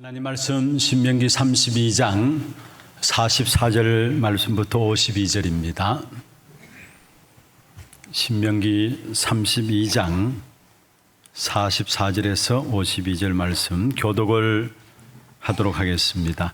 하나님 말씀 신명기 32장 44절 말씀부터 52절입니다. 신명기 32장 44절에서 52절 말씀 교독을 하도록 하겠습니다.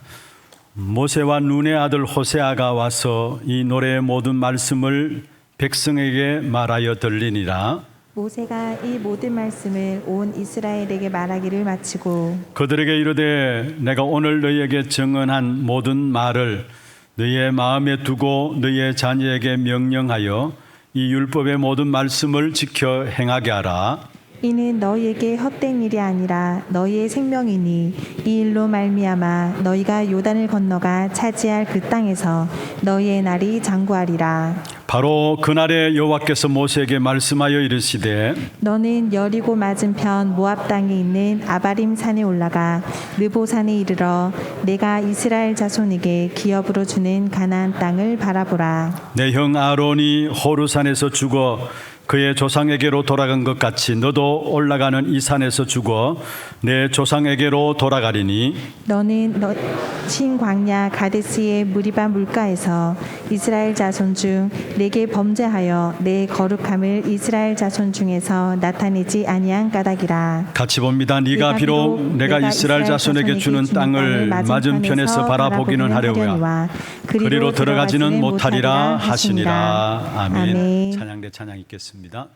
모세와 눈의 아들 호세아가 와서 이 노래의 모든 말씀을 백성에게 말하여 들리니라. 모세가 이 모든 말씀을 온 이스라엘에게 말하기를 마치고 그들에게 이르되 내가 오늘 너희에게 증언한 모든 말을 너희의 마음에 두고 너희의 자녀에게 명령하여 이 율법의 모든 말씀을 지켜 행하게 하라. 이는 너희에게 헛된 일이 아니라 너희의 생명이니 이 일로 말미암아 너희가 요단을 건너가 차지할 그 땅에서 너희의 날이 장구하리라. 바로 그날에 여호와께서 모세에게 말씀하여 이르시되 너는 여리고 맞은편 모압 땅에 있는 아바림 산에 올라가 느보 산에 이르러 내가 이스라엘 자손에게 기업으로 주는 가나안 땅을 바라보라. 내 형 아론이 호르산에서 죽어 그의 조상에게로 돌아간 것 같이 너도 올라가는 이 산에서 죽어 내 조상에게로 돌아가리니 너는 친 광야 가데스의 무리바 물가에서 이스라엘 자손 중 내게 범죄하여 내 거룩함을 이스라엘 자손 중에서 나타내지 아니한 까닭이라. 같이 봅니다. 네가 비록 내가 이스라엘 자손에게 주는 땅을 맞은편에서 바라보기는 하려고야 그리로 들어가지는 못하리라 하시니라. 아멘. 찬양대 찬양 있겠습니다.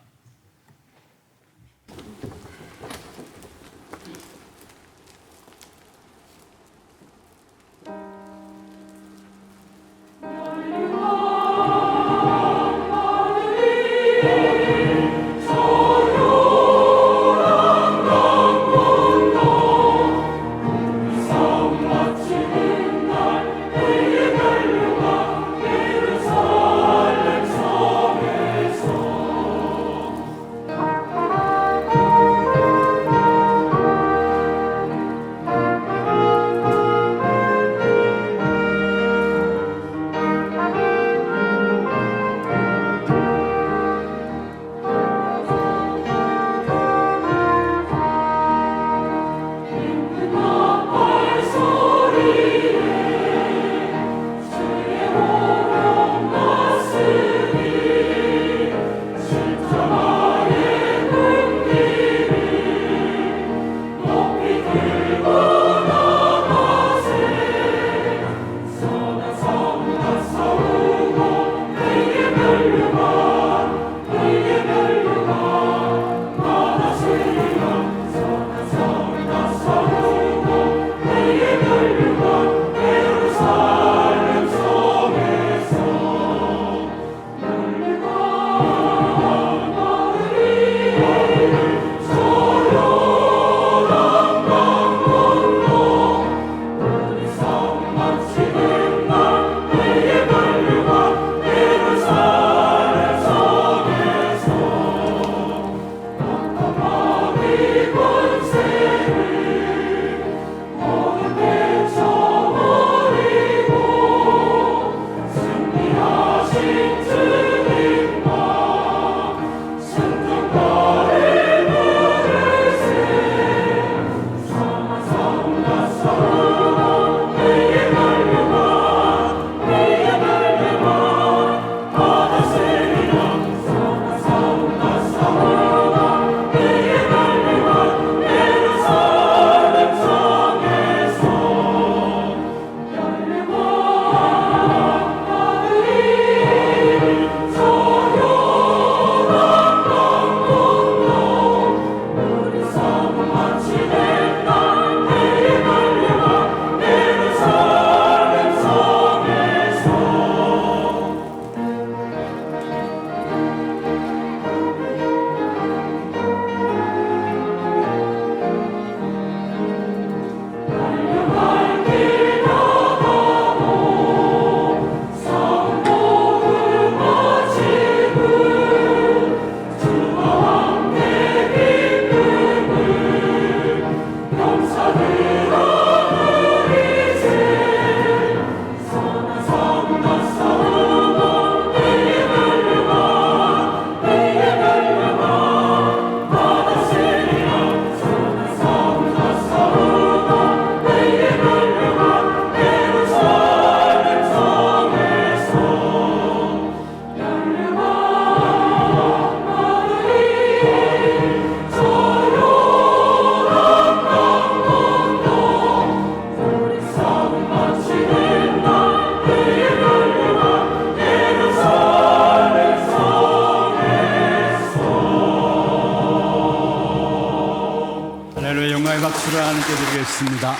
앉으시겠습니다.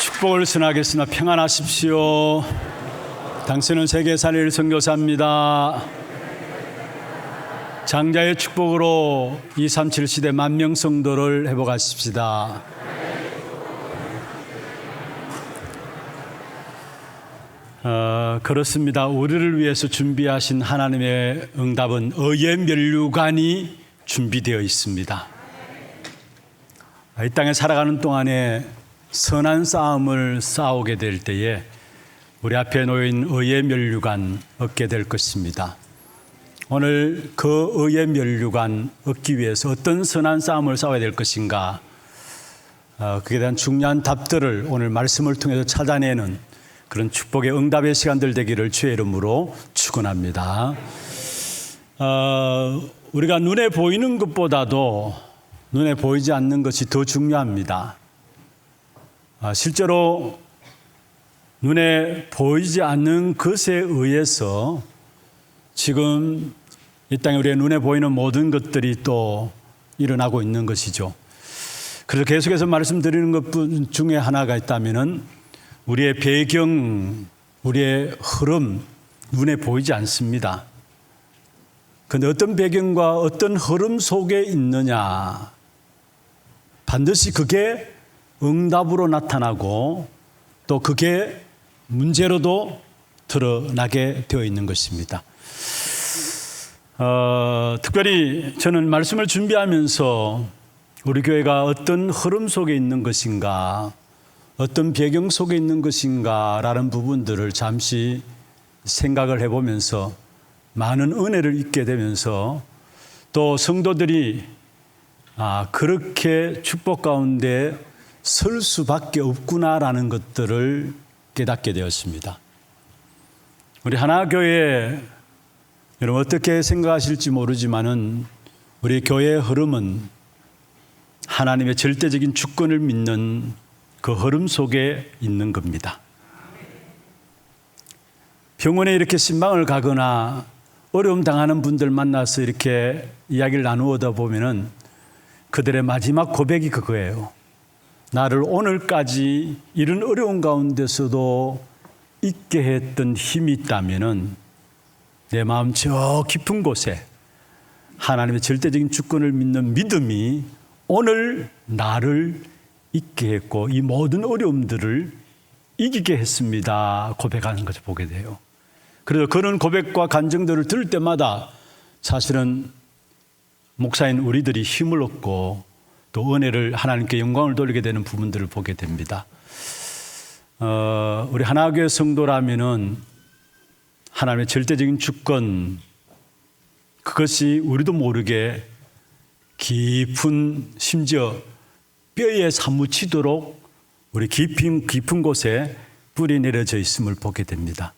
축복을 선하겠습니다. 평안하십시오. 당신은 세계 살릴 선교사입니다. 장자의 축복으로 237 시대 만명 성도를 회복하십시다. 그렇습니다. 우리를 위해서 준비하신 하나님의 응답은 의의 면류관이 준비되어 있습니다. 이 땅에 살아가는 동안에 선한 싸움을 싸우게 될 때에 우리 앞에 놓인 의의 면류관 얻게 될 것입니다. 오늘 그 의의 면류관 얻기 위해서 어떤 선한 싸움을 싸워야 될 것인가, 그에 대한 중요한 답들을 오늘 말씀을 통해서 찾아내는 그런 축복의 응답의 시간들 되기를 주의 이름으로 축원합니다. 우리가 눈에 보이는 것보다도 눈에 보이지 않는 것이 더 중요합니다. 실제로 눈에 보이지 않는 것에 의해서 지금 이 땅에 우리의 눈에 보이는 모든 것들이 또 일어나고 있는 것이죠. 그래서 계속해서 말씀드리는 것 중에 하나가 있다면은 우리의 배경, 우리의 흐름, 눈에 보이지 않습니다. 그런데 어떤 배경과 어떤 흐름 속에 있느냐, 반드시 그게 응답으로 나타나고 또 그게 문제로도 드러나게 되어 있는 것입니다. 특별히 저는 말씀을 준비하면서 우리 교회가 어떤 흐름 속에 있는 것인가, 어떤 배경 속에 있는 것인가 라는 부분들을 잠시 생각을 해보면서 많은 은혜를 잊게 되면서 또 성도들이 그렇게 축복 가운데 설 수밖에 없구나라는 것들을 깨닫게 되었습니다. 우리 하나교회 여러분 어떻게 생각하실지 모르지만은 우리 교회의 흐름은 하나님의 절대적인 주권을 믿는 그 흐름 속에 있는 겁니다. 병원에 이렇게 신방을 가거나 어려움 당하는 분들 만나서 이렇게 이야기를 나누다 보면은 그들의 마지막 고백이 그거예요. 나를 오늘까지 이런 어려운 가운데서도 있게 했던 힘이 있다면은 내 마음 저 깊은 곳에 하나님의 절대적인 주권을 믿는 믿음이 오늘 나를 있게 했고 이 모든 어려움들을 이기게 했습니다. 고백하는 것을 보게 돼요. 그래서 그런 고백과 간증들을 들을 때마다 사실은 목사인 우리들이 힘을 얻고 또 은혜를 하나님께 영광을 돌리게 되는 부분들을 보게 됩니다. 우리 하나교회 성도라면은 하나님의 절대적인 주권, 그것이 우리도 모르게 깊은 심지어 뼈에 사무치도록 우리 깊은 곳에 뿌리 내려져 있음을 보게 됩니다.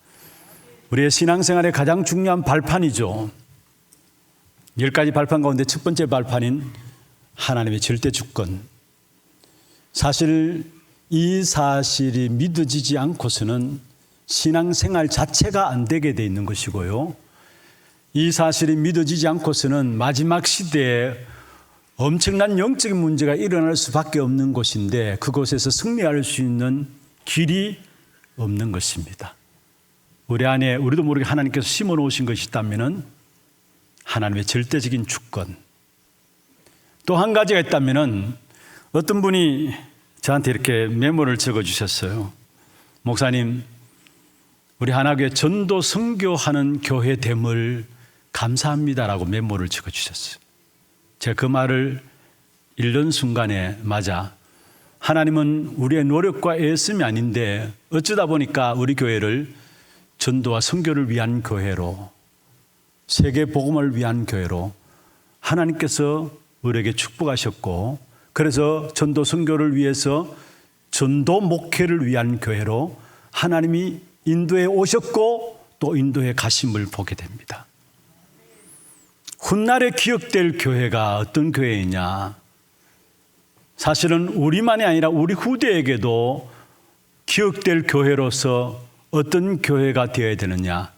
우리의 신앙생활의 가장 중요한 발판이죠. 10가지 발판 가운데 첫 번째 발판인 하나님의 절대 주권. 사실 이 사실이 믿어지지 않고서는 신앙생활 자체가 안 되게 돼 있는 것이고요. 이 사실이 믿어지지 않고서는 마지막 시대에 엄청난 영적인 문제가 일어날 수밖에 없는 곳인데 그곳에서 승리할 수 있는 길이 없는 것입니다. 우리 안에 우리도 모르게 하나님께서 심어 놓으신 것이 있다면 하나님의 절대적인 주권. 또 한 가지가 있다면 어떤 분이 저한테 이렇게 메모를 적어 주셨어요. 목사님, 우리 하나교회 전도 선교하는 교회 됨을 감사합니다라고 메모를 적어 주셨어요. 제가 그 말을 읽는 순간에 맞아, 하나님은 우리의 노력과 애씀이 아닌데 어쩌다 보니까 우리 교회를 전도와 선교를 위한 교회로, 세계 복음을 위한 교회로 하나님께서 우리에게 축복하셨고, 그래서 전도 선교를 위해서 전도 목회를 위한 교회로 하나님이 인도에 오셨고 또 인도에 가심을 보게 됩니다. 훗날에 기억될 교회가 어떤 교회이냐? 사실은 우리만이 아니라 우리 후대에게도 기억될 교회로서 어떤 교회가 되어야 되느냐?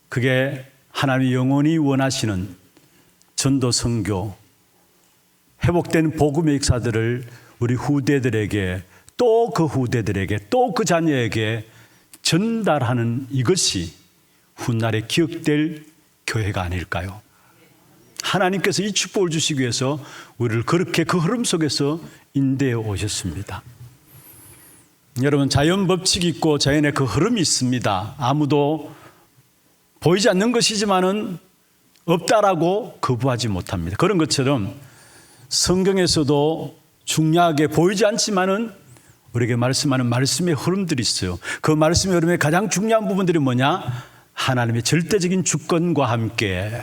그게 하나님이 영원히 원하시는 전도 선교, 회복된 복음의 역사들을 우리 후대들에게 또 그 후대들에게 또 그 자녀에게 전달하는 이것이 훗날에 기억될 교회가 아닐까요? 하나님께서 이 축복을 주시기 위해서 우리를 그렇게 그 흐름 속에서 인도해 오셨습니다. 여러분, 자연 법칙이 있고 자연의 그 흐름이 있습니다. 아무도 보이지 않는 것이지만은 없다라고 거부하지 못합니다. 그런 것처럼 성경에서도 중요하게 보이지 않지만은 우리에게 말씀하는 말씀의 흐름들이 있어요. 그 말씀의 흐름의 가장 중요한 부분들이 뭐냐? 하나님의 절대적인 주권과 함께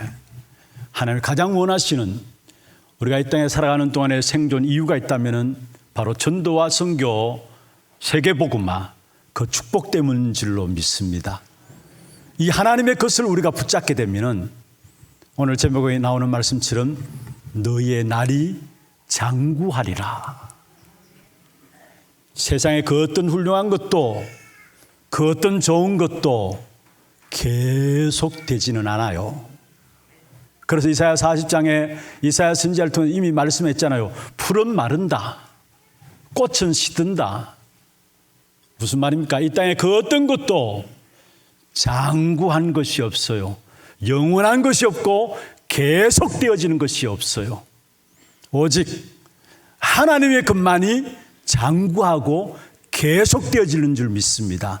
하나님이 가장 원하시는, 우리가 이 땅에 살아가는 동안에 생존 이유가 있다면은 바로 전도와 선교, 세계복음화, 그 축복 때문인 줄로 믿습니다. 이 하나님의 것을 우리가 붙잡게 되면은 오늘 제목에 나오는 말씀처럼 너희의 날이 장구하리라. 세상의 그 어떤 훌륭한 것도 그 어떤 좋은 것도 계속되지는 않아요. 그래서 이사야 40장에 이사야 선지자를 통해 이미 말씀했잖아요. 풀은 마른다, 꽃은 시든다. 무슨 말입니까? 이 땅에 그 어떤 것도 장구한 것이 없어요. 영원한 것이 없고 계속되어지는 것이 없어요. 오직 하나님의 것만이 장구하고 계속되어지는 줄 믿습니다.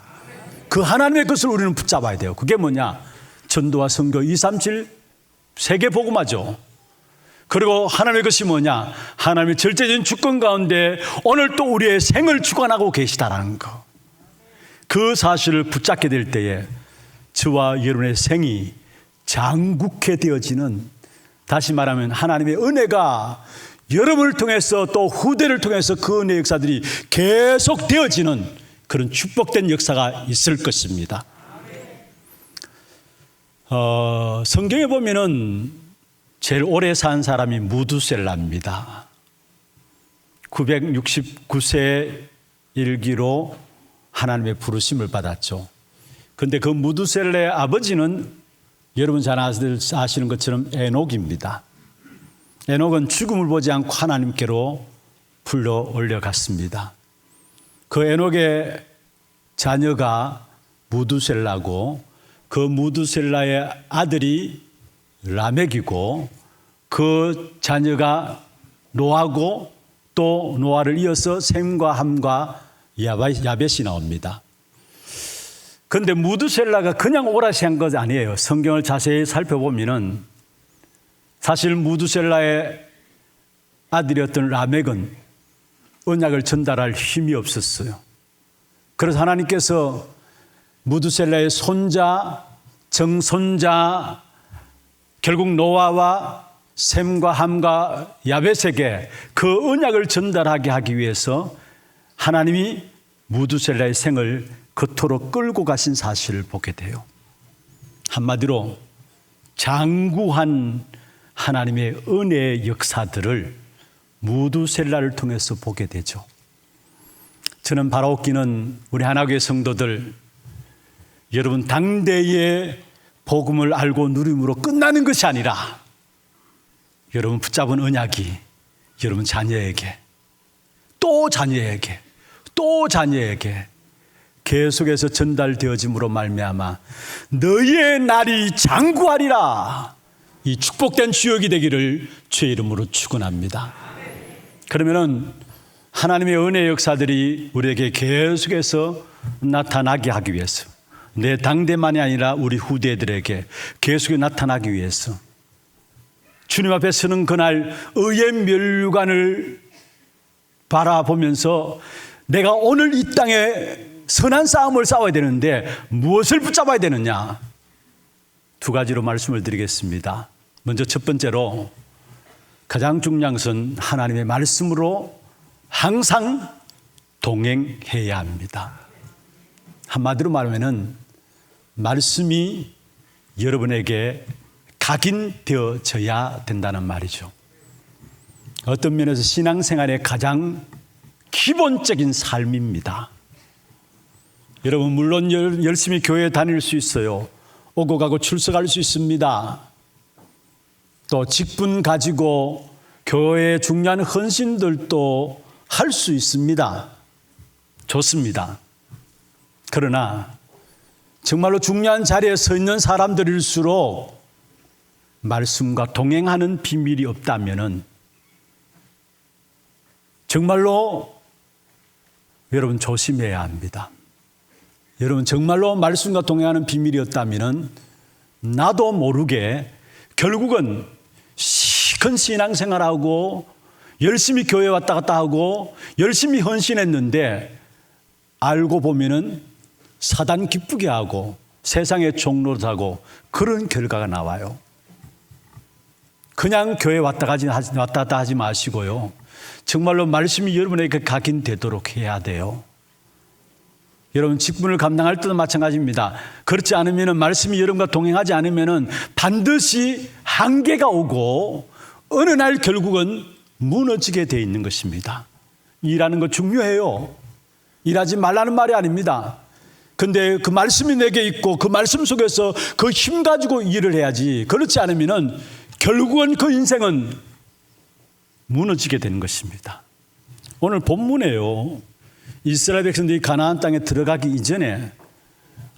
그 하나님의 것을 우리는 붙잡아야 돼요. 그게 뭐냐? 전도와 선교 237 세계복음화죠. 그리고 하나님의 것이 뭐냐? 하나님의 절대적인 주권 가운데 오늘 또 우리의 생을 주관하고 계시다라는 거. 그 사실을 붙잡게 될 때에 저와 여러분의 생이 장국해 되어지는, 다시 말하면 하나님의 은혜가 여러분을 통해서 또 후대를 통해서 그 은혜의 역사들이 계속 되어지는 그런 축복된 역사가 있을 것입니다. 성경에 보면은 제일 오래 산 사람이 무두셀라입니다. 969세 일기로 하나님의 부르심을 받았죠. 그런데 그 무두셀라의 아버지는 여러분 잘 아시는 것처럼 에녹입니다. 에녹은 죽음을 보지 않고 하나님께로 불러 올려갔습니다. 그 에녹의 자녀가 무두셀라고, 그 무두셀라의 아들이 라멕이고, 그 자녀가 노아고, 또 노아를 이어서 셈과 함과 야벳이 나옵니다. 그런데 무두셀라가 그냥 오라시 한 것 아니에요. 성경을 자세히 살펴보면은 사실 무두셀라의 아들이었던 라멕은 언약을 전달할 힘이 없었어요. 그래서 하나님께서 무두셀라의 손자, 정손자, 결국 노아와 셈과 함과 야벳에게 그 언약을 전달하게 하기 위해서 하나님이 무두셀라의 생을 그토록 끌고 가신 사실을 보게 돼요. 한마디로 장구한 하나님의 은혜의 역사들을 무두셀라를 통해서 보게 되죠. 저는 바라옵기는 우리 하나교회 성도들, 여러분 당대의 복음을 알고 누림으로 끝나는 것이 아니라 여러분 붙잡은 언약이 여러분 자녀에게 또 자녀에게 또 자녀에게 계속해서 전달되어짐으로 말미암아 너희의 날이 장구하리라, 이 축복된 주역이 되기를 주의 이름으로 축원합니다. 그러면은 하나님의 은혜의 역사들이 우리에게 계속해서 나타나게 하기 위해서, 내 당대만이 아니라 우리 후대들에게 계속해 나타나기 위해서 주님 앞에 서는 그날 의의 멸류관을 바라보면서 내가 오늘 이 땅에 선한 싸움을 싸워야 되는데 무엇을 붙잡아야 되느냐? 두 가지로 말씀을 드리겠습니다. 먼저 첫 번째로 가장 중요한 것은 하나님의 말씀으로 항상 동행해야 합니다. 한마디로 말하면은 말씀이 여러분에게 각인되어져야 된다는 말이죠. 어떤 면에서 신앙생활의 가장 기본적인 삶입니다. 여러분 물론 열심히 교회에 다닐 수 있어요. 오고 가고 출석할 수 있습니다. 또 직분 가지고 교회의 중요한 헌신들도 할 수 있습니다. 좋습니다. 그러나 정말로 중요한 자리에 서 있는 사람들일수록 말씀과 동행하는 비밀이 없다면 정말로 여러분 조심해야 합니다. 여러분 정말로 말씀과 동행하는 비밀이었다면 나도 모르게 결국은 시큰 신앙생활하고 열심히 교회 왔다 갔다 하고 열심히 헌신했는데 알고 보면은 사단 기쁘게 하고 세상의 종노릇하고 그런 결과가 나와요. 그냥 교회 왔다 갔다 하지 마시고요. 정말로 말씀이 여러분에게 각인되도록 해야 돼요. 여러분 직분을 감당할 때도 마찬가지입니다. 그렇지 않으면 말씀이 여러분과 동행하지 않으면 반드시 한계가 오고 어느 날 결국은 무너지게 돼 있는 것입니다. 일하는 거 중요해요. 일하지 말라는 말이 아닙니다. 근데 그 말씀이 내게 있고 그 말씀 속에서 그 힘 가지고 일을 해야지. 그렇지 않으면 결국은 그 인생은 무너지게 되는 것입니다. 오늘 본문에요. 이스라엘 백성들이 가나안 땅에 들어가기 이전에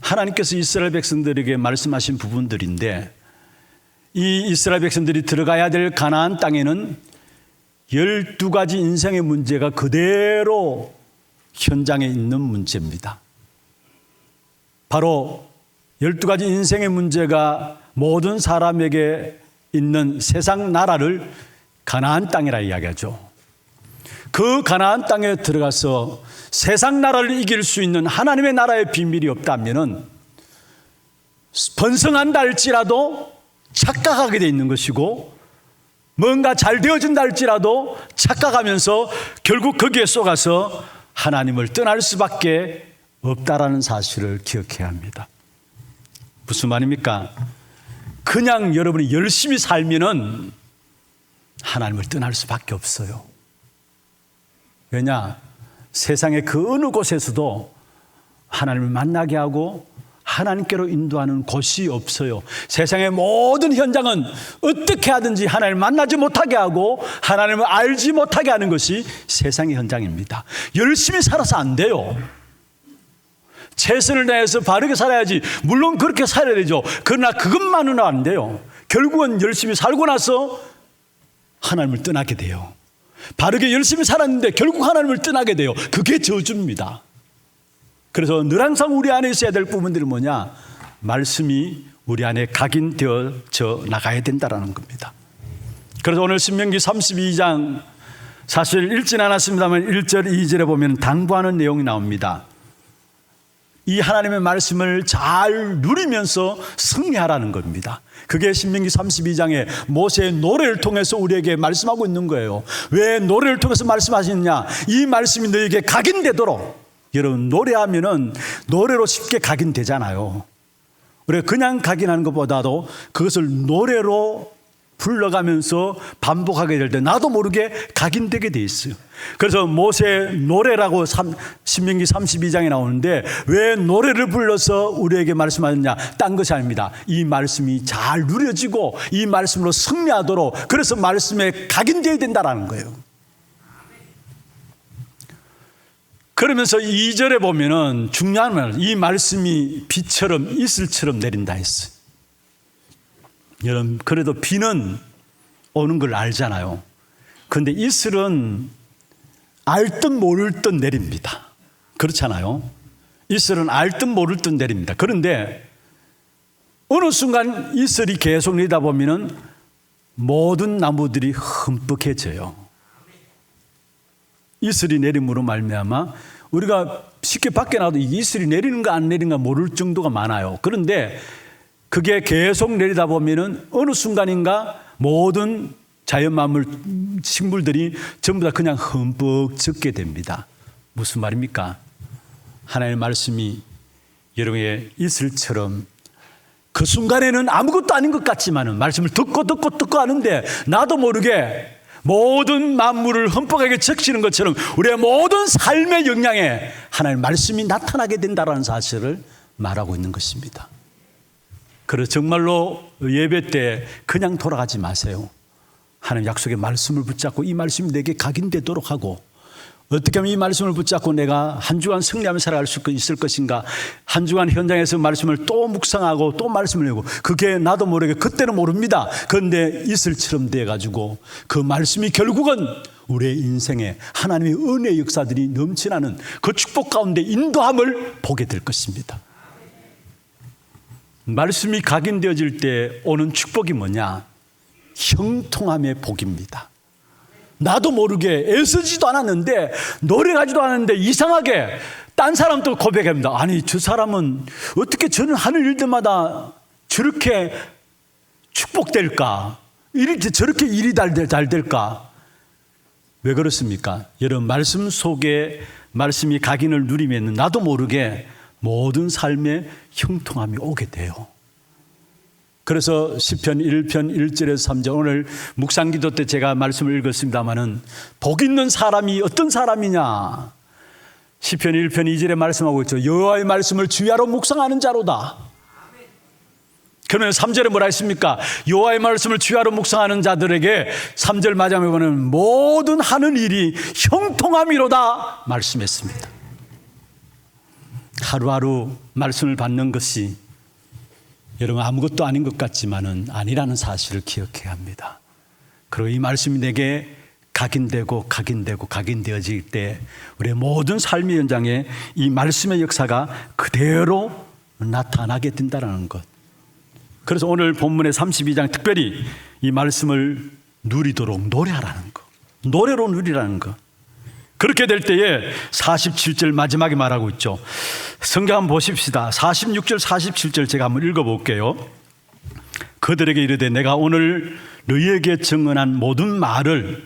하나님께서 이스라엘 백성들에게 말씀하신 부분들인데 이 이스라엘 백성들이 들어가야 될 가나안 땅에는 12가지 인생의 문제가 그대로 현장에 있는 문제입니다. 바로 12가지 인생의 문제가 모든 사람에게 있는 세상 나라를 가나안 땅이라 이야기하죠. 그 가나안 땅에 들어가서 세상 나라를 이길 수 있는 하나님의 나라의 비밀이 없다면 번성한다 할지라도 착각하게 돼 있는 것이고 뭔가 잘 되어진다 할지라도 착각하면서 결국 거기에 속아서 하나님을 떠날 수밖에 없다라는 사실을 기억해야 합니다. 무슨 말입니까? 그냥 여러분이 열심히 살면은 하나님을 떠날 수밖에 없어요. 왜냐? 세상의 그 어느 곳에서도 하나님을 만나게 하고 하나님께로 인도하는 곳이 없어요. 세상의 모든 현장은 어떻게 하든지 하나님을 만나지 못하게 하고 하나님을 알지 못하게 하는 것이 세상의 현장입니다. 열심히 살아서 안 돼요. 최선을 다해서 바르게 살아야지. 물론 그렇게 살아야 되죠. 그러나 그것만은 안 돼요. 결국은 열심히 살고 나서 하나님을 떠나게 돼요. 바르게 열심히 살았는데 결국 하나님을 떠나게 돼요. 그게 저주입니다. 그래서 늘 항상 우리 안에 있어야 될 부분들이 뭐냐? 말씀이 우리 안에 각인되어져 나가야 된다는 겁니다. 그래서 오늘 신명기 32장 사실 읽진 않았습니다만 1절 2절에 보면 당부하는 내용이 나옵니다. 이 하나님의 말씀을 잘 누리면서 승리하라는 겁니다. 그게 신명기 32장에 모세의 노래를 통해서 우리에게 말씀하고 있는 거예요. 왜 노래를 통해서 말씀하시느냐? 이 말씀이 너에게 각인되도록. 여러분 노래하면은 노래로 쉽게 각인되잖아요. 우리가 그냥 각인하는 것보다도 그것을 노래로 불러가면서 반복하게 될 때 나도 모르게 각인되게 돼 있어요. 그래서 모세의 노래라고 신명기 32장에 나오는데 왜 노래를 불러서 우리에게 말씀하느냐? 딴 것이 아닙니다. 이 말씀이 잘 누려지고 이 말씀으로 승리하도록 그래서 말씀에 각인되어야 된다는 거예요. 그러면서 2절에 보면은 중요한 말, 이 말씀이 비처럼 이슬처럼 내린다 했어요. 여러분, 그래도 비는 오는 걸 알잖아요. 그런데 이슬은 알 듯 모를 듯 내립니다. 그렇잖아요. 이슬은 알 듯 모를 듯 내립니다. 그런데 어느 순간 이슬이 계속 내리다 보면은 모든 나무들이 흠뻑해져요. 이슬이 내림으로 말미암아 우리가 쉽게 밖에 나가도 이 이슬이 내리는가 안 내리는가 모를 정도가 많아요. 그런데 그게 계속 내리다 보면은 어느 순간인가 모든 자연 만물 식물들이 전부 다 그냥 흠뻑 젖게 됩니다. 무슨 말입니까? 하나님의 말씀이 여러분의 이슬처럼 그 순간에는 아무것도 아닌 것 같지만은 말씀을 듣고 하는데 나도 모르게 모든 만물을 흠뻑하게 적시는 것처럼 우리의 모든 삶의 역량에 하나님의 말씀이 나타나게 된다는 사실을 말하고 있는 것입니다. 그래서 정말로 예배 때 그냥 돌아가지 마세요. 하나님 약속의 말씀을 붙잡고 이 말씀이 내게 각인되도록 하고, 어떻게 하면 이 말씀을 붙잡고 내가 한 주간 승리하며 살아갈 수 있을 것인가, 한 주간 현장에서 말씀을 또 묵상하고 또 말씀을 내고, 그게 나도 모르게 그때는 모릅니다. 그런데 이슬처럼 돼가지고 그 말씀이 결국은 우리의 인생에 하나님의 은혜의 역사들이 넘쳐나는 그 축복 가운데 인도함을 보게 될 것입니다. 말씀이 각인되어질 때 오는 축복이 뭐냐? 형통함의 복입니다. 나도 모르게 애쓰지도 않았는데, 노력하지도 않았는데 이상하게 딴 사람도 고백합니다. 아니, 저 사람은 어떻게 저는 하는 일들마다 저렇게 축복될까? 이렇게 저렇게 일이 잘 될까? 왜 그렇습니까? 여러분, 말씀 속에 말씀이 각인을 누리면 나도 모르게 모든 삶의 형통함이 오게 돼요. 그래서 시편 1편 1절에서 3절, 오늘 묵상기도 때 제가 말씀을 읽었습니다마는 복 있는 사람이 어떤 사람이냐? 시편 1편 2절에 말씀하고 있죠. 여호와의 말씀을 주야로 묵상하는 자로다. 그러면 3절에 뭐라 했습니까? 여호와의 말씀을 주야로 묵상하는 자들에게 3절 마지막에 보면 모든 하는 일이 형통함이로다 말씀했습니다. 하루하루 말씀을 받는 것이 여러분 아무것도 아닌 것 같지만은 아니라는 사실을 기억해야 합니다. 그리고 이 말씀이 내게 각인되어질 때 우리의 모든 삶의 현장에 이 말씀의 역사가 그대로 나타나게 된다는 것. 그래서 오늘 본문의 32장 특별히 이 말씀을 누리도록 노래하라는 것, 노래로 누리라는 것. 그렇게 될 때에 47절 마지막에 말하고 있죠. 성경 한번 보십시다. 46절 47절 제가 한번 읽어볼게요. 그들에게 이르되 내가 오늘 너희에게 증언한 모든 말을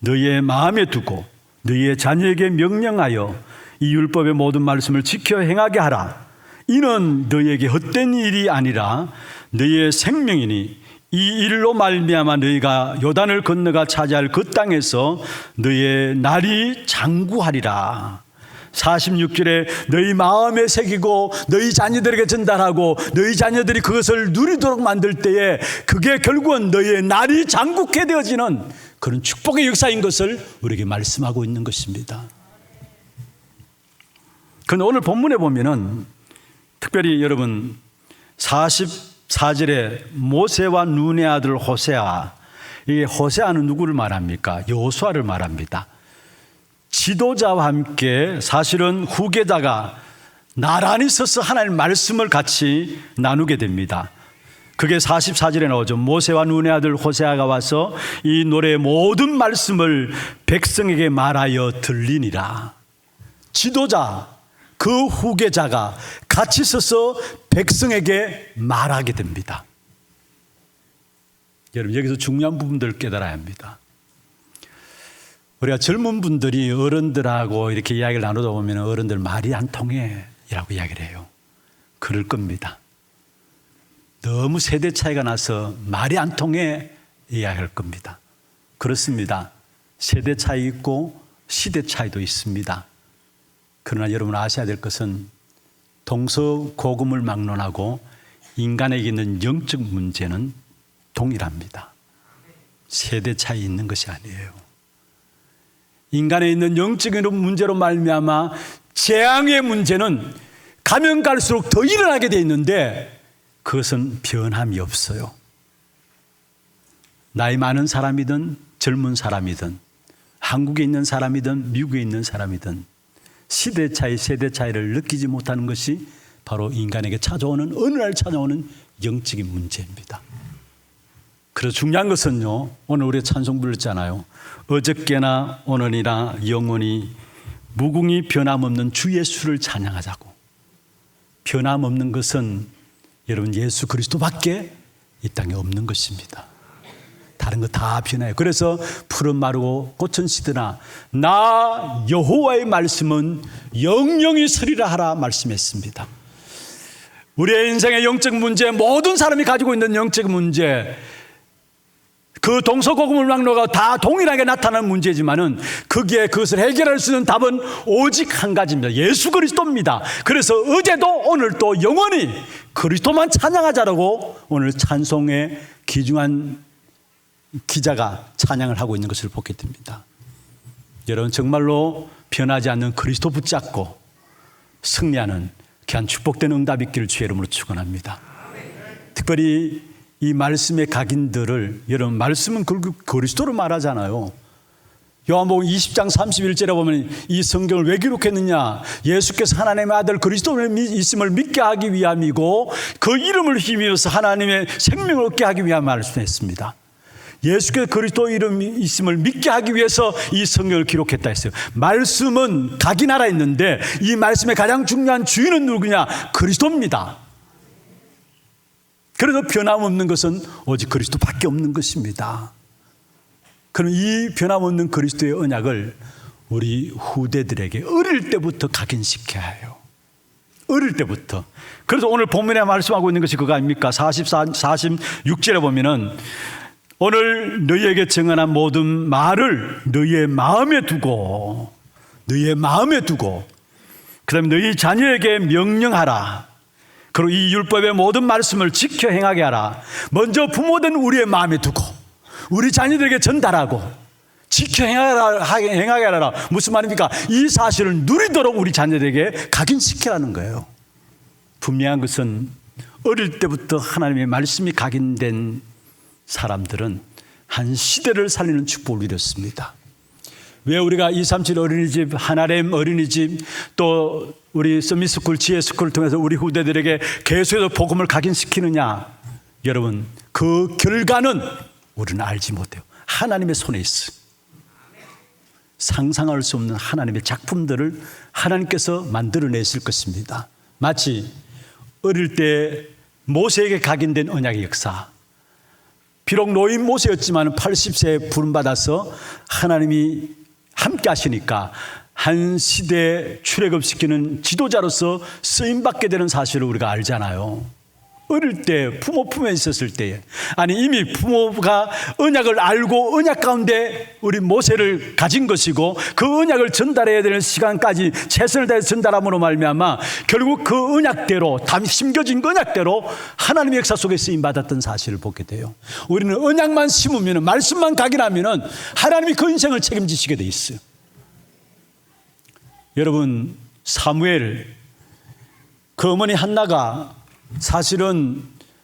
너희의 마음에 두고 너희의 자녀에게 명령하여 이 율법의 모든 말씀을 지켜 행하게 하라. 이는 너희에게 헛된 일이 아니라 너희의 생명이니 이 일로 말미암아 너희가 요단을 건너가 차지할 그 땅에서 너희의 날이 장구하리라. 46절에 너희 마음에 새기고 너희 자녀들에게 전달하고 너희 자녀들이 그것을 누리도록 만들 때에 그게 결국은 너희의 날이 장국해 되어지는 그런 축복의 역사인 것을 우리에게 말씀하고 있는 것입니다. 그런데 오늘 본문에 보면은 특별히 여러분 44절에 모세와 눈의 아들 호세아, 이 호세아는 누구를 말합니까? 여호수아를 말합니다. 지도자와 함께 사실은 후계자가 나란히 서서 하나님의 말씀을 같이 나누게 됩니다. 그게 44절에 나오죠. 모세와 눈의 아들 호세아가 와서 이 노래의 모든 말씀을 백성에게 말하여 들리니라. 지도자, 그 후계자가 같이 서서 백성에게 말하게 됩니다. 여러분, 여기서 중요한 부분들을 깨달아야 합니다. 우리가 젊은 분들이 어른들하고 이렇게 이야기를 나누다 보면 어른들 말이 안 통해 이라고 이야기를 해요. 그럴 겁니다. 너무 세대 차이가 나서 말이 안 통해 이야기할 겁니다. 그렇습니다. 세대 차이 있고 시대 차이도 있습니다. 그러나 여러분 아셔야 될 것은 동서고금을 막론하고 인간에게 있는 영적 문제는 동일합니다. 세대 차이 있는 것이 아니에요. 인간에 있는 영적인 문제로 말미암아 재앙의 문제는 가면 갈수록 더 일어나게 돼 있는데 그것은 변함이 없어요. 나이 많은 사람이든 젊은 사람이든 한국에 있는 사람이든 미국에 있는 사람이든 시대 차이, 세대 차이를 느끼지 못하는 것이 바로 인간에게 찾아오는 어느 날 찾아오는 영적인 문제입니다. 그래서 중요한 것은요, 오늘 우리 찬송 불렀잖아요. 어저께나 오늘이나 영원히 무궁히 변함없는 주 예수를 찬양하자고. 변함없는 것은 여러분 예수 그리스도밖에 이 땅에 없는 것입니다. 다른 거 다 변해요. 그래서 푸른 마르고 꽃은 시드나 나 여호와의 말씀은 영영이 서리라 하라 말씀했습니다. 우리의 인생의 영적 문제, 모든 사람이 가지고 있는 영적 문제, 그 동서고금을 막론하고 다 동일하게 나타나는 문제지만은 거기에 그것을 해결할 수 있는 답은 오직 한 가지입니다. 예수 그리스도입니다. 그래서 어제도 오늘도 영원히 그리스도만 찬양하자라고 오늘 찬송의 귀중한 기자가 찬양을 하고 있는 것을 보게 됩니다. 여러분, 정말로 변하지 않는 그리스도 붙잡고 승리하는 귀한 축복된 응답이 있기를 주의 이름으로 축원합니다. 특별히 이 말씀의 각인들을, 여러분, 말씀은 결국 그리스도를 말하잖아요. 요한복음 20장 31절에 보면 이 성경을 왜 기록했느냐? 예수께서 하나님의 아들 그리스도를 있음을 믿게 하기 위함이고 그 이름을 힘입어서 하나님의 생명을 얻게 하기 위함 말씀했습니다. 예수께서 그리스도 이름이 있음을 믿게 하기 위해서 이 성경을 기록했다 했어요. 말씀은 각인하라 했는데 이 말씀의 가장 중요한 주인은 누구냐? 그리스도입니다. 그래서 변함없는 것은 오직 그리스도밖에 없는 것입니다. 그럼 이 변함없는 그리스도의 언약을 우리 후대들에게 어릴 때부터 각인시켜야 해요. 어릴 때부터. 그래서 오늘 본문에 말씀하고 있는 것이 그거 아닙니까? 46절에 보면은 오늘 너희에게 증언한 모든 말을 너희의 마음에 두고 그 다음에 너희 자녀에게 명령하라. 그리고 이 율법의 모든 말씀을 지켜 행하게 하라. 먼저 부모된 우리의 마음에 두고 우리 자녀들에게 전달하고 지켜 행하게 하라. 무슨 말입니까? 이 사실을 누리도록 우리 자녀들에게 각인시키라는 거예요. 분명한 것은 어릴 때부터 하나님의 말씀이 각인된 사람들은 한 시대를 살리는 축복을 이뤘습니다. 왜 우리가 237 어린이집, 하나렘 어린이집, 또 우리 서밋스쿨, 지혜스쿨을 통해서 우리 후대들에게 계속해서 복음을 각인시키느냐? 여러분, 그 결과는 우리는 알지 못해요. 하나님의 손에 있어요. 상상할 수 없는 하나님의 작품들을 하나님께서 만들어내실 것입니다. 마치 어릴 때 모세에게 각인된 언약의 역사, 비록 노인 모세였지만 80세에 부름받아서 하나님이 함께 하시니까 한 시대에 출애굽시키는 지도자로서 쓰임받게 되는 사실을 우리가 알잖아요. 어릴 때 부모 품에 있었을 때에, 아니 이미 부모가 언약을 알고 언약 가운데 우리 모세를 가진 것이고 그 언약을 전달해야 되는 시간까지 최선을 다해서 전달함으로 말미암아 결국 그 언약대로, 심겨진 그 언약대로 하나님의 역사 속에 쓰임받았던 사실을 보게 돼요. 우리는 언약만 심으면, 말씀만 각인하면 하나님이 그 인생을 책임지시게 돼 있어요. 여러분, 사무엘, 그 어머니 한나가 사실은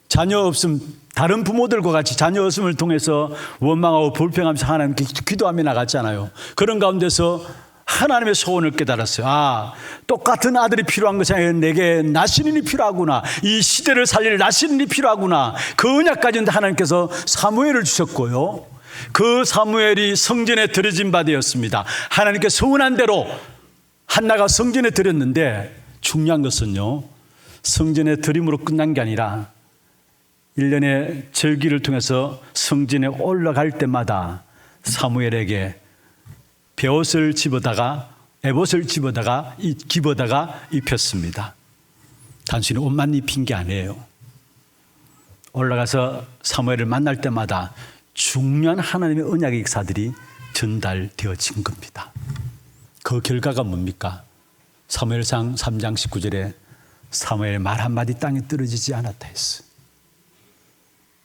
자녀 없음, 다른 부모들과 같이 자녀 없음을 통해서 원망하고 불평하면서 하나님께 기도하며 나갔잖아요. 그런 가운데서 하나님의 소원을 깨달았어요. 아, 똑같은 아들이 필요한 것이 아니라 내게 나시린이 필요하구나. 이 시대를 살릴 나시린이 필요하구나. 그 언약까지는 하나님께서 사무엘을 주셨고요. 그 사무엘이 성전에 드려진 바 되었습니다. 하나님께 서운한 대로 한나가 성전에 드렸는데 중요한 것은요, 성전에 드림으로 끝난 게 아니라 1년의 절기를 통해서 성전에 올라갈 때마다 사무엘에게 베옷을 집어다가, 에봇을 집어다가 입혔습니다. 단순히 옷만 입힌 게 아니에요. 올라가서 사무엘을 만날 때마다 중요한 하나님의 언약의 역사들이 전달되어진 겁니다. 그 결과가 뭡니까? 사무엘상 3장 19절에 사무엘의 말 한마디 땅에 떨어지지 않았다 했어요.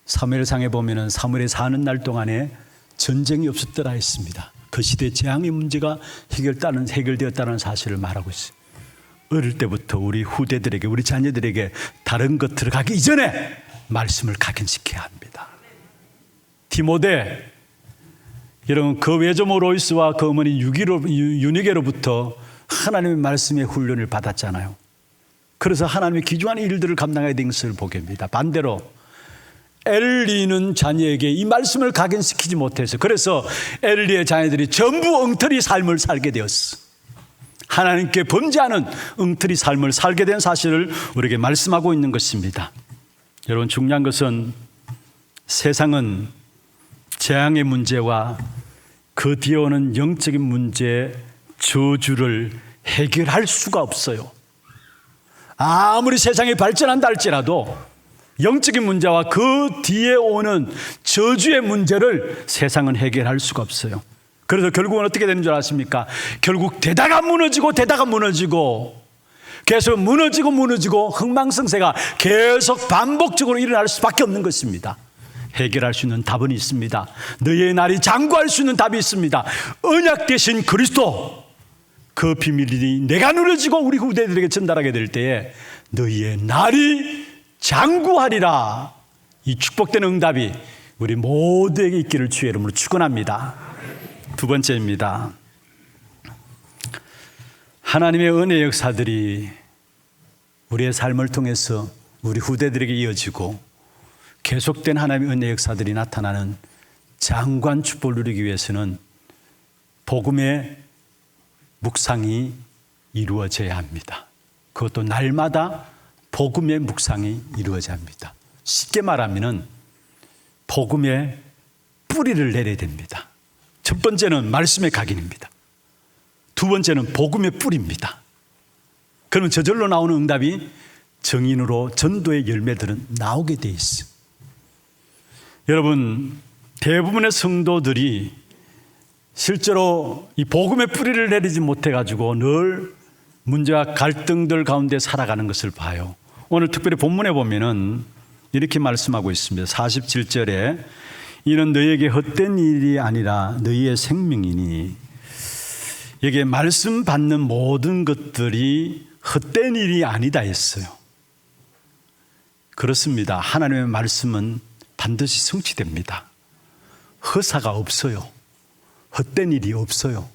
사무엘상에 보면은 사무엘이 사는 날 동안에 전쟁이 없었더라 했습니다. 그 시대 재앙의 문제가 해결되었다는 사실을 말하고 있어요. 어릴 때부터 우리 후대들에게, 우리 자녀들에게 다른 것 들어가기 이전에 말씀을 각인시켜야 합니다. 디모데, 여러분, 그 외조모 로이스와 그 어머니 유니게로부터 하나님의 말씀의 훈련을 받았잖아요. 그래서 하나님의 귀중한 일들을 감당해야 되는 것을 보게 됩니다. 반대로 엘리는 자녀에게 이 말씀을 각인시키지 못해서, 그래서 엘리의 자녀들이 전부 엉터리 삶을 살게 되었어. 하나님께 범죄하는 엉터리 삶을 살게 된 사실을 우리에게 말씀하고 있는 것입니다. 여러분, 중요한 것은 세상은 재앙의 문제와 그 뒤에 오는 영적인 문제의 저주를 해결할 수가 없어요. 아무리 세상이 발전한다 할지라도 영적인 문제와 그 뒤에 오는 저주의 문제를 세상은 해결할 수가 없어요. 그래서 결국은 어떻게 되는 줄 아십니까? 결국 대다가 무너지고 계속 무너지고 흥망성쇠가 계속 반복적으로 일어날 수밖에 없는 것입니다. 해결할 수 있는 답은 있습니다. 너희의 날이 장구할 수 있는 답이 있습니다. 언약 되신 그리스도, 그 비밀이 내가 누려지고 우리 후대들에게 전달하게 될 때에 너희의 날이 장구하리라. 이 축복된 응답이 우리 모두에게 있기를 주의 이름으로 축원합니다. 두 번째입니다. 하나님의 은혜 역사들이 우리의 삶을 통해서 우리 후대들에게 이어지고 계속된 하나님의 은혜 역사들이 나타나는 장관 축복을 누리기 위해서는 복음의 묵상이 이루어져야 합니다. 그것도 날마다 복음의 묵상이 이루어져야 합니다. 쉽게 말하면 복음의 뿌리를 내려야 됩니다. 첫 번째는 말씀의 각인입니다. 두 번째는 복음의 뿌리입니다. 그러면 저절로 나오는 응답이 정인으로 전도의 열매들은 나오게 돼 있어요. 여러분, 대부분의 성도들이 실제로 이 복음의 뿌리를 내리지 못해가지고 늘 문제와 갈등들 가운데 살아가는 것을 봐요. 오늘 특별히 본문에 보면은 이렇게 말씀하고 있습니다. 47절에 이는 너희에게 헛된 일이 아니라 너희의 생명이니, 여기에 말씀 받는 모든 것들이 헛된 일이 아니다 했어요. 그렇습니다. 하나님의 말씀은 반드시 성취됩니다. 허사가 없어요. 헛된 일이 없어요.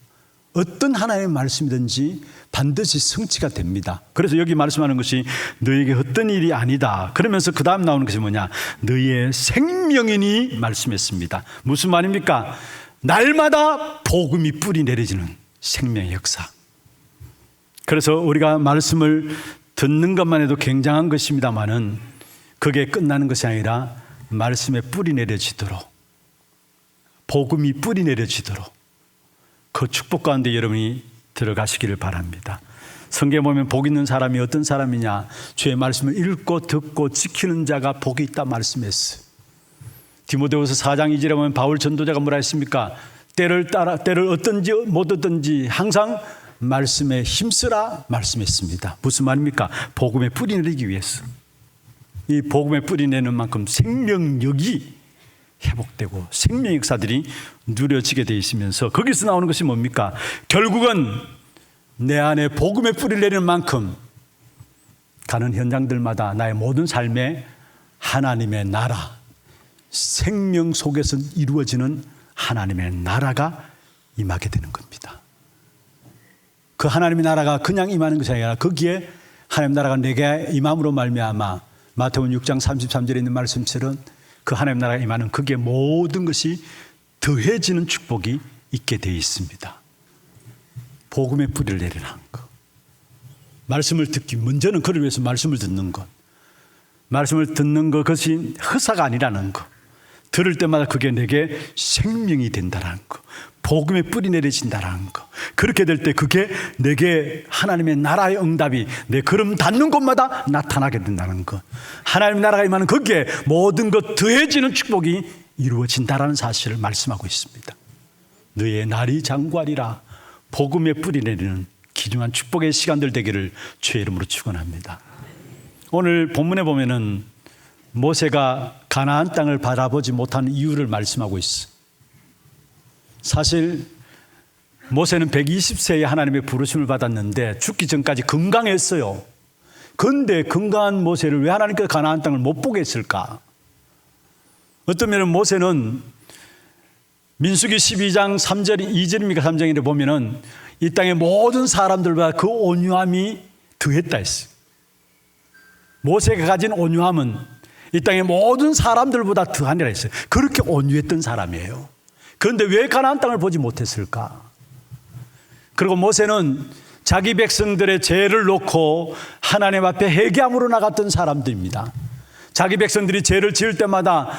어떤 하나님의 말씀이든지 반드시 성취가 됩니다. 그래서 여기 말씀하는 것이 너희에게 헛된 일이 아니다. 그러면서 그 다음 나오는 것이 뭐냐? 너희의 생명이니 말씀했습니다. 무슨 말입니까? 날마다 복음이 뿌리 내려지는 생명의 역사. 그래서 우리가 말씀을 듣는 것만 해도 굉장한 것입니다만은 그게 끝나는 것이 아니라 말씀에 뿌리 내려지도록, 복음이 뿌리 내려지도록 그 축복 가운데 여러분이 들어가시기를 바랍니다. 성경에 보면 복 있는 사람이 어떤 사람이냐? 주의 말씀을 읽고 듣고 지키는 자가 복이 있다 말씀했어요. 디모데후서 4장 2절에 보면 바울 전도자가 뭐라 했습니까? 때를 얻든지 못 얻든지 항상 말씀에 힘쓰라 말씀했습니다. 무슨 말입니까? 복음에 뿌리 내리기 위해서. 이 복음에 뿌리 내는 만큼 생명력이 회복되고 생명 역사들이 누려지게 되어 있으면서 거기서 나오는 것이 뭡니까? 결국은 내 안에 복음의 뿌리를 내리는 만큼 가는 현장들마다 나의 모든 삶에 하나님의 나라, 생명 속에서 이루어지는 하나님의 나라가 임하게 되는 겁니다. 그 하나님의 나라가 그냥 임하는 것이 아니라 거기에 하나님 나라가 내게 임함으로 말미암아 마태복음 6장 33절에 있는 말씀처럼 그 하나님 나라가 임하는 거기에 모든 것이 더해지는 축복이 있게 되어 있습니다. 복음의 뿌리를 내리는 것. 말씀을 듣기, 먼저는 그를 위해서 말씀을 듣는 것. 말씀을 듣는 것, 그것이 허사가 아니라는 것. 들을 때마다 그게 내게 생명이 된다는 것. 복음의 뿌리 내려진다는 것. 그렇게 될 때 그게 내게 하나님의 나라의 응답이 내 걸음 닿는 곳마다 나타나게 된다는 것. 하나님의 나라가 임하는 거기에 모든 것 더해지는 축복이 이루어진다는 사실을 말씀하고 있습니다. 너의 날이 장구하리라. 복음의 뿌리 내리는 귀중한 축복의 시간들 되기를 주의 이름으로 축원합니다. 오늘 본문에 보면은 모세가 가나안 땅을 바라보지 못하는 이유를 말씀하고 있어요. 사실 모세는 120세에 하나님의 부르심을 받았는데 죽기 전까지 건강했어요. 그런데 건강한 모세를 왜 하나님께서 가나안 땅을 못 보게 했을까? 어떤 면은 모세는 민수기 12장 3절, 2절입니까 3장에 보면은 이 땅의 모든 사람들과 그 온유함이 더했다 했어요. 모세가 가진 온유함은 이 땅의 모든 사람들보다 더하니라 했어요. 그렇게 온유했던 사람이에요. 그런데 왜 가나안 땅을 보지 못했을까? 그리고 모세는 자기 백성들의 죄를 놓고 하나님 앞에 회개함으로 나갔던 사람들입니다. 자기 백성들이 죄를 지을 때마다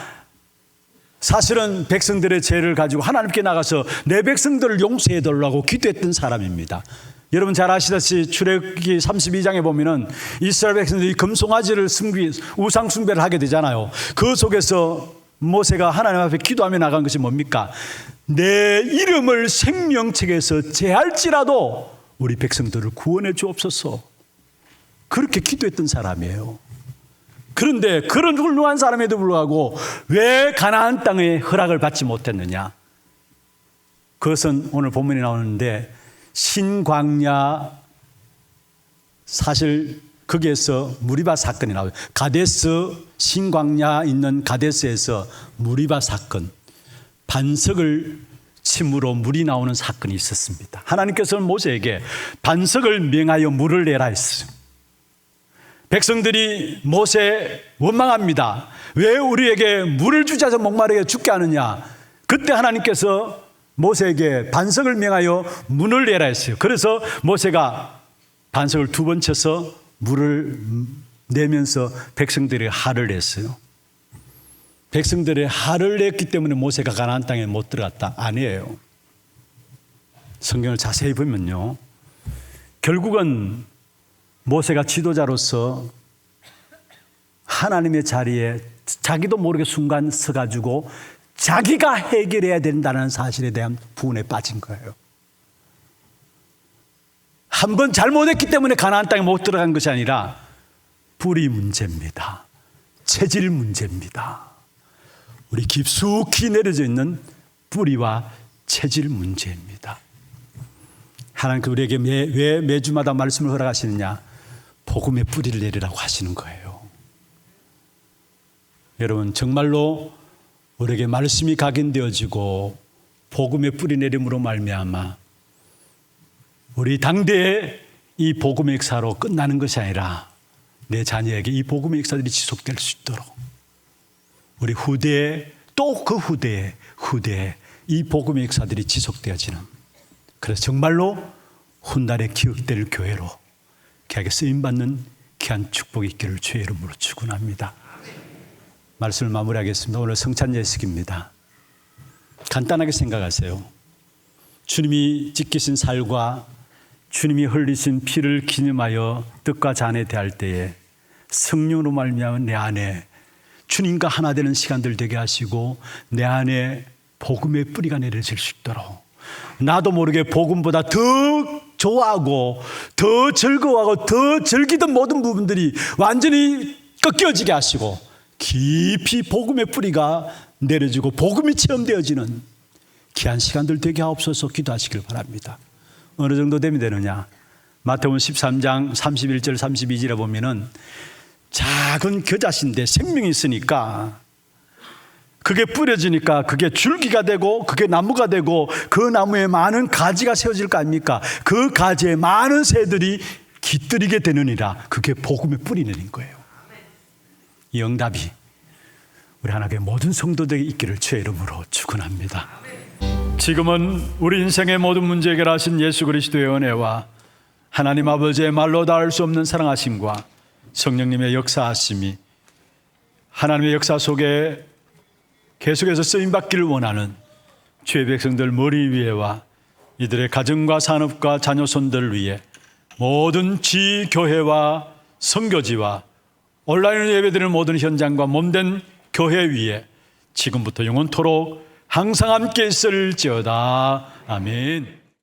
사실은 백성들의 죄를 가지고 하나님께 나가서 내 백성들을 용서해 달라고 기도했던 사람입니다. 여러분 잘 아시다시피 출애굽기 32장에 보면은 이스라엘 백성들이 금송아지를 우상 숭배를 하게 되잖아요. 그 속에서 모세가 하나님 앞에 기도하며 나간 것이 뭡니까? 내 이름을 생명책에서 제할지라도 우리 백성들을 구원해 주옵소서. 그렇게 기도했던 사람이에요. 그런데 그런 훌륭한 사람에도 불구하고 왜 가나안 땅에 허락을 받지 못했느냐? 그것은 오늘 본문에 나오는데 신광야, 사실 거기에서 무리바 사건이 나와요. 가데스, 신광야 있는 가데스에서 무리바 사건, 반석을 침으로 물이 나오는 사건이 있었습니다. 하나님께서는 모세에게 반석을 명하여 물을 내라 했어요. 백성들이 모세 원망합니다. 왜 우리에게 물을 주지 않아서 목마르게 죽게 하느냐? 그때 하나님께서 모세에게 반석을 명하여 문을 내라 했어요. 그래서 모세가 반석을 2번 쳐서 물을 내면서 백성들이 할을 냈어요. 백성들이 할을 냈기 때문에 모세가 가나안 땅에 못 들어갔다? 아니에요. 성경을 자세히 보면요, 결국은 모세가 지도자로서 하나님의 자리에 자기도 모르게 순간 서가지고 자기가 해결해야 된다는 사실에 대한 부분에 빠진 거예요. 한 번 잘못했기 때문에 가나안 땅에 못 들어간 것이 아니라 뿌리 문제입니다. 체질 문제입니다. 우리 깊숙이 내려져 있는 뿌리와 체질 문제입니다. 하나님께서 우리에게 왜 매주마다 말씀을 허락하시느냐? 복음의 뿌리를 내리라고 하시는 거예요. 여러분, 정말로 우리에게 말씀이 각인되어지고 복음의 뿌리 내림으로 말미암아 우리 당대의 이 복음의 역사로 끝나는 것이 아니라 내 자녀에게 이 복음의 역사들이 지속될 수 있도록 우리 후대에 또 그 후대에 이 복음의 역사들이 지속되어지는, 그래서 정말로 훗날에 기억될 교회로 귀하게 쓰임받는 귀한 축복이 있기를 주의 이름으로 축원합니다. 말씀을 마무리하겠습니다. 오늘 성찬 예식입니다. 간단하게 생각하세요. 주님이 지키신 살과 주님이 흘리신 피를 기념하여 뜻과 잔에 대할 때에 성령으로 말미암아 내 안에 주님과 하나 되는 시간들 되게 하시고 내 안에 복음의 뿌리가 내려질 수 있도록 나도 모르게 복음보다 더 좋아하고 더 즐거워하고 더 즐기던 모든 부분들이 완전히 꺾여지게 하시고 깊이 복음의 뿌리가 내려지고 복음이 체험되어지는 귀한 시간들 되게 하옵소서. 기도하시길 바랍니다. 어느 정도 되면 되느냐? 마태복음 13장 31절 32절에 보면은 작은 겨자씨인데 생명이 있으니까 그게 뿌려지니까 그게 줄기가 되고 그게 나무가 되고 그 나무에 많은 가지가 세워질 거 아닙니까? 그 가지에 많은 새들이 깃들이게 되느니라. 그게 복음의 뿌리 내린 거예요. 이 응답이 우리 하나님의 모든 성도들에게 있기를 주의 이름으로 축원합니다. 지금은 우리 인생의 모든 문제 해결하신 예수 그리스도의 은혜와 하나님 아버지의 말로 닿을 수 없는 사랑하심과 성령님의 역사하심이 하나님의 역사 속에 계속해서 쓰임받기를 원하는 주의 백성들 머리 위에와 이들의 가정과 산업과 자녀손들을 위해 모든 지교회와 선교지와 온라인으로 예배드리는 모든 현장과 몸된 교회 위에 지금부터 영원토록 항상 함께 있을지어다. 아멘.